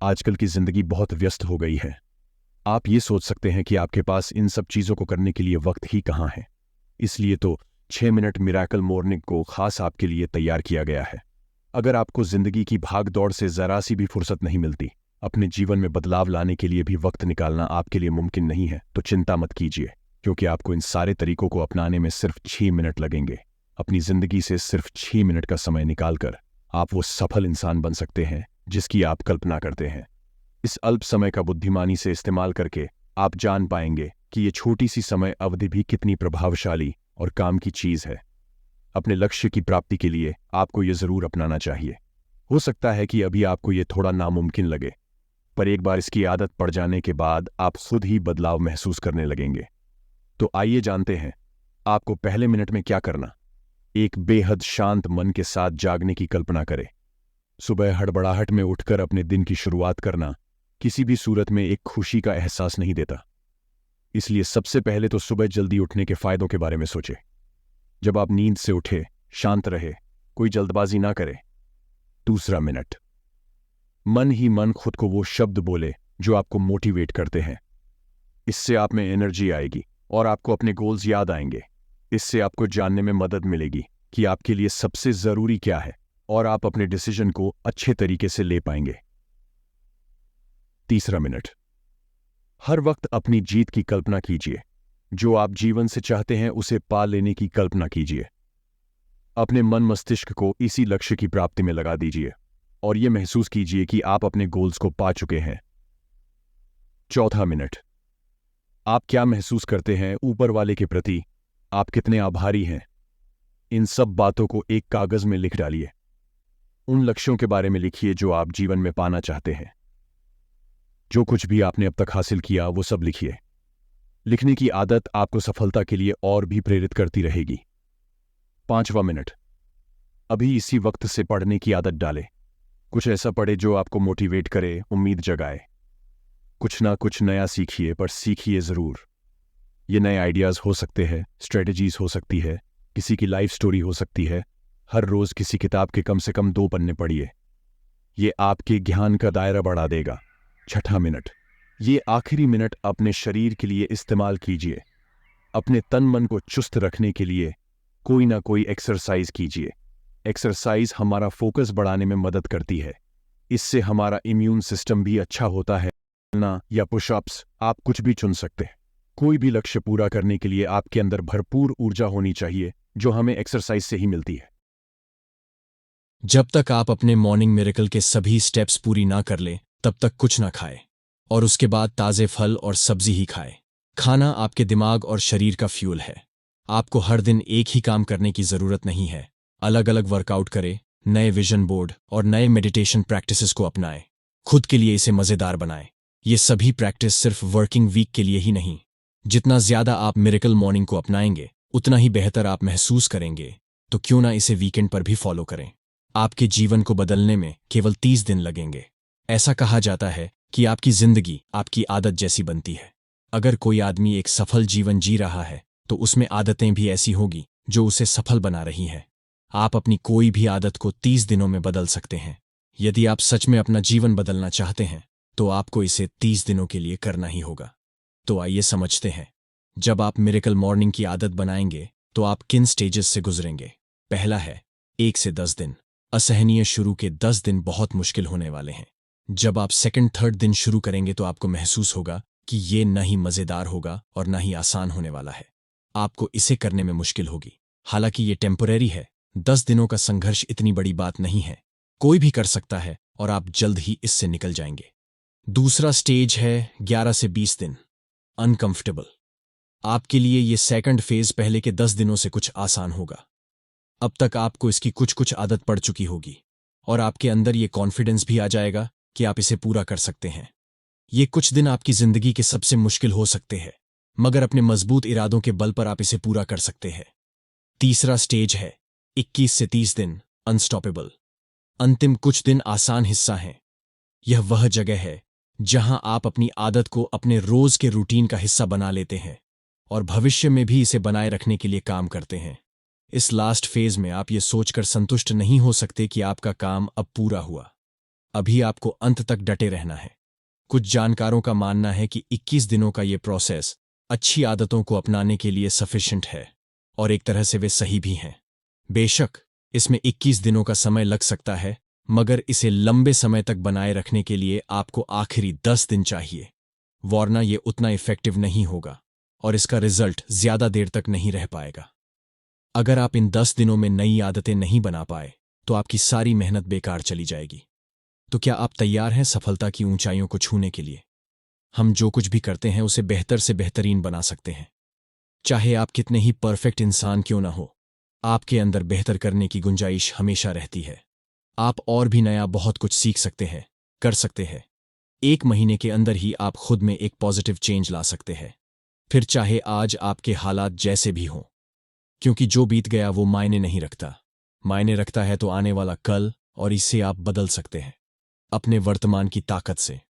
आजकल की जिंदगी बहुत व्यस्त हो गई है। आप ये सोच सकते हैं कि आपके पास इन सब चीज़ों को करने के लिए वक्त ही कहाँ है। इसलिए तो 6 मिनट मिराकल मॉर्निंग को खास आपके लिए तैयार किया गया है। अगर आपको जिंदगी की भाग दौड़ से जरा सी भी फुर्सत नहीं मिलती, अपने जीवन में बदलाव लाने के लिए भी वक्त निकालना आपके लिए मुमकिन नहीं है, तो चिंता मत कीजिए, क्योंकि आपको इन सारे तरीकों को अपनाने में सिर्फ 6 मिनट लगेंगे। अपनी जिंदगी से सिर्फ 6 मिनट का समय निकालकर आप वो सफल इंसान बन सकते हैं जिसकी आप कल्पना करते हैं। इस अल्प समय का बुद्धिमानी से इस्तेमाल करके आप जान पाएंगे कि ये छोटी सी समय अवधि भी कितनी प्रभावशाली और काम की चीज है। अपने लक्ष्य की प्राप्ति के लिए आपको ये जरूर अपनाना चाहिए। हो सकता है कि अभी आपको ये थोड़ा नामुमकिन लगे, पर एक बार इसकी आदत पड़ जाने के बाद आप खुद ही बदलाव महसूस करने लगेंगे। तो आइए जानते हैं आपको पहले मिनट में क्या करना। एक बेहद शांत मन के साथ जागने की कल्पना करें। सुबह हड़बड़ाहट में उठकर अपने दिन की शुरुआत करना किसी भी सूरत में एक खुशी का एहसास नहीं देता। इसलिए सबसे पहले तो सुबह जल्दी उठने के फायदों के बारे में सोचें। जब आप नींद से उठे, शांत रहे, कोई जल्दबाजी ना करें। दूसरा मिनट, मन ही मन खुद को वो शब्द बोले जो आपको मोटिवेट करते हैं। इससे आप में एनर्जी आएगी और आपको अपने गोल्स याद आएंगे। इससे आपको जानने में मदद मिलेगी कि आपके लिए सबसे जरूरी क्या है और आप अपने डिसीजन को अच्छे तरीके से ले पाएंगे। तीसरा मिनट, हर वक्त अपनी जीत की कल्पना कीजिए। जो आप जीवन से चाहते हैं उसे पा लेने की कल्पना कीजिए। अपने मन मस्तिष्क को इसी लक्ष्य की प्राप्ति में लगा दीजिए और यह महसूस कीजिए कि आप अपने गोल्स को पा चुके हैं। चौथा मिनट, आप क्या महसूस करते हैं ऊपर वाले के प्रति, आप कितने आभारी हैं। इन सब बातों को एक कागज में लिख डालिए। उन लक्ष्यों के बारे में लिखिए जो आप जीवन में पाना चाहते हैं। जो कुछ भी आपने अब तक हासिल किया वो सब लिखिए। लिखने की आदत आपको सफलता के लिए और भी प्रेरित करती रहेगी। पांचवा मिनट, अभी इसी वक्त से पढ़ने की आदत डालें। कुछ ऐसा पढ़े जो आपको मोटिवेट करे, उम्मीद जगाए। कुछ ना कुछ नया सीखिए, पर सीखिए जरूर। ये नए आइडियाज हो सकते हैं, स्ट्रेटजीज हो सकती है, किसी की लाइफ स्टोरी हो सकती है। हर रोज किसी किताब के कम से कम 2 पन्ने पढ़िए। ये आपके ज्ञान का दायरा बढ़ा देगा। छठा मिनट, ये आखिरी मिनट अपने शरीर के लिए इस्तेमाल कीजिए। अपने तन मन को चुस्त रखने के लिए कोई ना कोई एक्सरसाइज कीजिए। एक्सरसाइज हमारा फोकस बढ़ाने में मदद करती है। इससे हमारा इम्यून सिस्टम भी अच्छा होता है। चलना या पुशअप्स, आप कुछ भी चुन सकते हैं। कोई भी लक्ष्य पूरा करने के लिए आपके अंदर भरपूर ऊर्जा होनी चाहिए, जो हमें एक्सरसाइज से ही मिलती है। जब तक आप अपने मॉर्निंग मिरेकल के सभी स्टेप्स पूरी ना कर ले, तब तक कुछ ना खाए और उसके बाद ताज़े फल और सब्जी ही खाए। खाना आपके दिमाग और शरीर का फ्यूल है। आपको हर दिन एक ही काम करने की ज़रूरत नहीं है। अलग अलग वर्कआउट करें, नए विजन बोर्ड और नए मेडिटेशन प्रैक्टिसेस को अपनाएं। खुद के लिए इसे मज़ेदार बनाएं। ये सभी प्रैक्टिस सिर्फ वर्किंग वीक के लिए ही नहीं। जितना ज़्यादा आप मिरेकल मॉर्निंग को अपनाएंगे, उतना ही बेहतर आप महसूस करेंगे। तो क्यों ना इसे वीकेंड पर भी फॉलो करें। आपके जीवन को बदलने में केवल 30 दिन लगेंगे। ऐसा कहा जाता है कि आपकी जिंदगी आपकी आदत जैसी बनती है। अगर कोई आदमी एक सफल जीवन जी रहा है, तो उसमें आदतें भी ऐसी होगी जो उसे सफल बना रही हैं। आप अपनी कोई भी आदत को 30 दिनों में बदल सकते हैं। यदि आप सच में अपना जीवन बदलना चाहते हैं, तो आपको इसे 30 दिनों के लिए करना ही होगा। तो आइए समझते हैं। जब आप मिरेकल मॉर्निंग की आदत बनाएंगे, तो आप किन स्टेजेस से गुजरेंगे। पहला है 1 से 10 दिन। असहनीय शुरू के 10 दिन बहुत मुश्किल होने वाले हैं। जब आप सेकंड थर्ड दिन शुरू करेंगे, तो आपको महसूस होगा कि ये न ही मज़ेदार होगा और न ही आसान होने वाला है। आपको इसे करने में मुश्किल होगी। हालांकि ये टेम्परेरी है। 10 दिनों का संघर्ष इतनी बड़ी बात नहीं है। कोई भी कर सकता है और आप जल्द ही इससे निकल जाएंगे। दूसरा स्टेज है 11 से 20 दिन। अनकंफर्टेबल। आपके लिए ये सेकंड फेज पहले के 10 दिनों से कुछ आसान होगा। अब तक आपको इसकी कुछ आदत पड़ चुकी होगी और आपके अंदर ये कॉन्फिडेंस भी आ जाएगा कि आप इसे पूरा कर सकते हैं। ये कुछ दिन आपकी जिंदगी के सबसे मुश्किल हो सकते हैं, मगर अपने मजबूत इरादों के बल पर आप इसे पूरा कर सकते हैं। तीसरा स्टेज है 21 से 30 दिन। अनस्टॉपेबल। अंतिम कुछ दिन आसान हिस्सा हैं। यह वह जगह है जहां आप अपनी आदत को अपने रोज के रूटीन का हिस्सा बना लेते हैं और भविष्य में भी इसे बनाए रखने के लिए काम करते हैं। इस लास्ट फेज में आप ये सोचकर संतुष्ट नहीं हो सकते कि आपका काम अब पूरा हुआ। अभी आपको अंत तक डटे रहना है। कुछ जानकारों का मानना है कि 21 दिनों का ये प्रोसेस अच्छी आदतों को अपनाने के लिए सफिशिएंट है, और एक तरह से वे सही भी हैं। बेशक इसमें 21 दिनों का समय लग सकता है, मगर इसे लंबे समय तक बनाए रखने के लिए आपको आखिरी 10 दिन चाहिए, वरना ये उतना इफेक्टिव नहीं होगा और इसका रिजल्ट ज्यादा देर तक नहीं रह पाएगा। अगर आप इन 10 दिनों में नई आदतें नहीं बना पाए तो आपकी सारी मेहनत बेकार चली जाएगी। तो क्या आप तैयार हैं सफलता की ऊंचाइयों को छूने के लिए? हम जो कुछ भी करते हैं उसे बेहतर से बेहतरीन बना सकते हैं। चाहे आप कितने ही परफेक्ट इंसान क्यों ना हो, आपके अंदर बेहतर करने की गुंजाइश हमेशा रहती है। आप और भी नया बहुत कुछ सीख सकते हैं, कर सकते हैं। 1 महीने के अंदर ही आप खुद में एक पॉजिटिव चेंज ला सकते हैं, फिर चाहे आज आपके हालात जैसे भी हों, क्योंकि जो बीत गया वो मायने नहीं रखता। मायने रखता है तो आने वाला कल, और इसे आप बदल सकते हैं अपने वर्तमान की ताकत से।